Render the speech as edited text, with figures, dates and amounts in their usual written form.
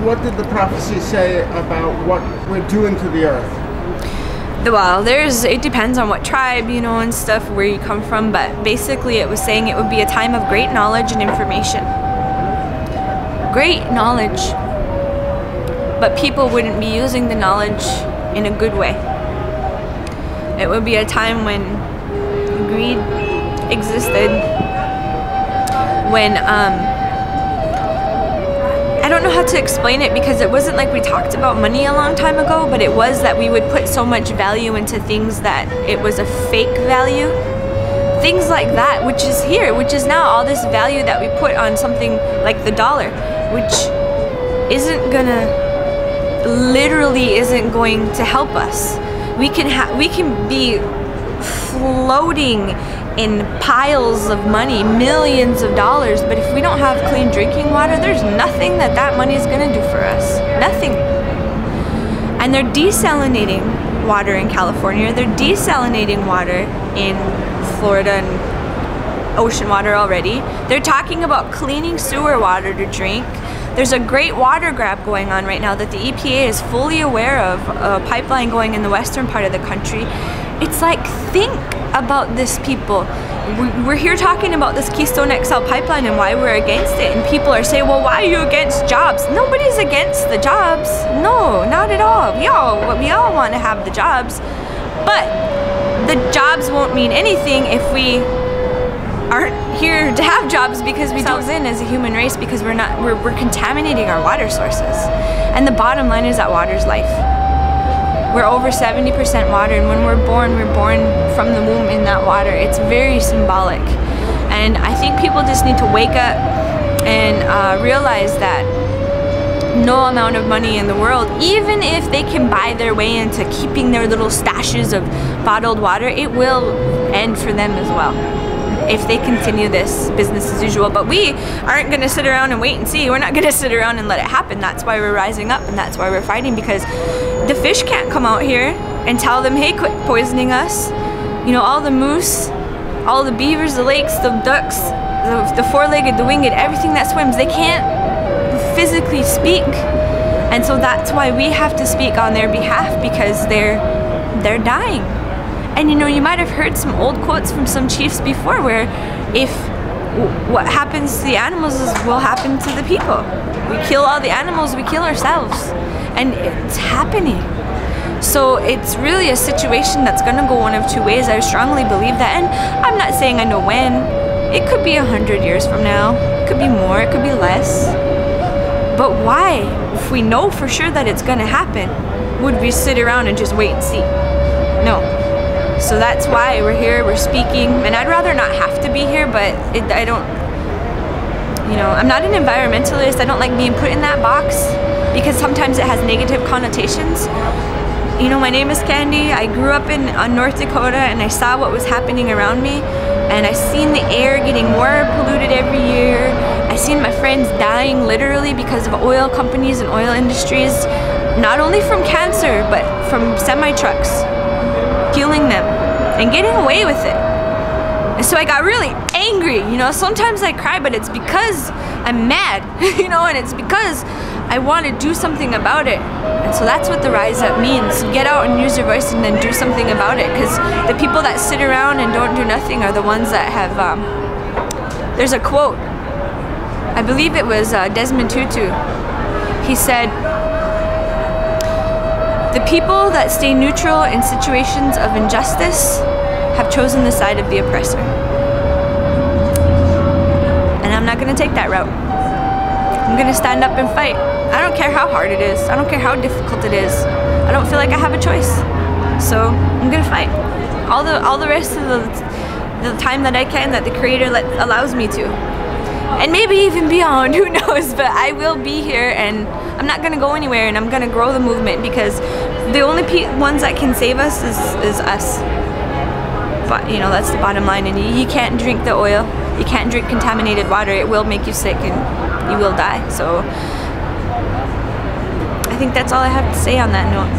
what did the prophecy say about what we're doing to the earth? Well, it depends on what tribe, you know, and stuff, where you come from, but basically it was saying it would be a time of great knowledge and information. Great knowledge. But people wouldn't be using the knowledge in a good way. It would be a time when greed existed, when I don't know how to explain it, because it wasn't like we talked about money a long time ago, but it was that we would put so much value into things that it was a fake value. Things like that, which is here, which is now all this value that we put on something like the dollar, which literally isn't going to help us. We can be floating in piles of money, millions of dollars, but if we don't have clean drinking water, there's nothing that money is going to do for us. Nothing. And they're desalinating water in California. They're desalinating water in Florida and ocean water already. They're talking about cleaning sewer water to drink. There's a great water grab going on right now that the EPA is fully aware of, a pipeline going in the western part of the country. It's like, think about this, people. We're here talking about this Keystone XL pipeline and why we're against it, and people are saying, well, why are you against jobs? Nobody's against the jobs. No, not at all. We all want to have the jobs, but the jobs won't mean anything if we aren't here to have jobs, because we don't in as a human race, because we're contaminating our water sources. And the bottom line is that water's life. We're over 70% water, and when we're born from the womb in that water. It's very symbolic. And I think people just need to wake up and realize that no amount of money in the world, even if they can buy their way into keeping their little stashes of bottled water, it will end for them as well if they continue this business as usual. But we aren't going to sit around and wait and see. We're not going to sit around and let it happen. That's why we're rising up, and that's why we're fighting, because the fish can't come out here and tell them, hey, quit poisoning us. You know, all the moose, all the beavers, the lakes, the ducks, the four-legged, the winged, everything that swims, they can't physically speak. And so that's why we have to speak on their behalf, because they're dying. And you know, you might have heard some old quotes from some chiefs before, where if what happens to the animals will happen to the people. We kill all the animals, we kill ourselves. And it's happening. So it's really a situation that's gonna go one of two ways. I strongly believe that, and I'm not saying I know when. It could be 100 years from now, it could be more, it could be less. But why, if we know for sure that it's gonna happen, would we sit around and just wait and see? No. So that's why we're here, we're speaking, and I'd rather not have to be here, but I don't, you know, I'm not an environmentalist. I don't like being put in that box, because sometimes it has negative connotations. You know, my name is Candy. I grew up in North Dakota, and I saw what was happening around me, and I seen the air getting more polluted every year. I seen my friends dying literally because of oil companies and oil industries, not only from cancer, but from semi-trucks, killing them and getting away with it. And so I got really angry, you know. Sometimes I cry, but it's because I'm mad, you know, and it's because I want to do something about it. And so that's what the Rise Up means. Get out and use your voice and then do something about it, because the people that sit around and don't do nothing are the ones that have, there's a quote, I believe it was Desmond Tutu. He said, "The people that stay neutral in situations of injustice have chosen the side of the oppressor." And I'm not gonna take that route. I'm gonna stand up and fight. I don't care how hard it is. I don't care how difficult it is. I don't feel like I have a choice. So I'm gonna fight. All the rest of the time that I can, that the Creator allows me to. And maybe even beyond, who knows, but I will be here, and I'm not gonna go anywhere, and I'm gonna grow the movement, because the only ones that can save us is us. But you know, that's the bottom line, and you can't drink the oil, you can't drink contaminated water. It will make you sick and you will die. So I think that's all I have to say on that note.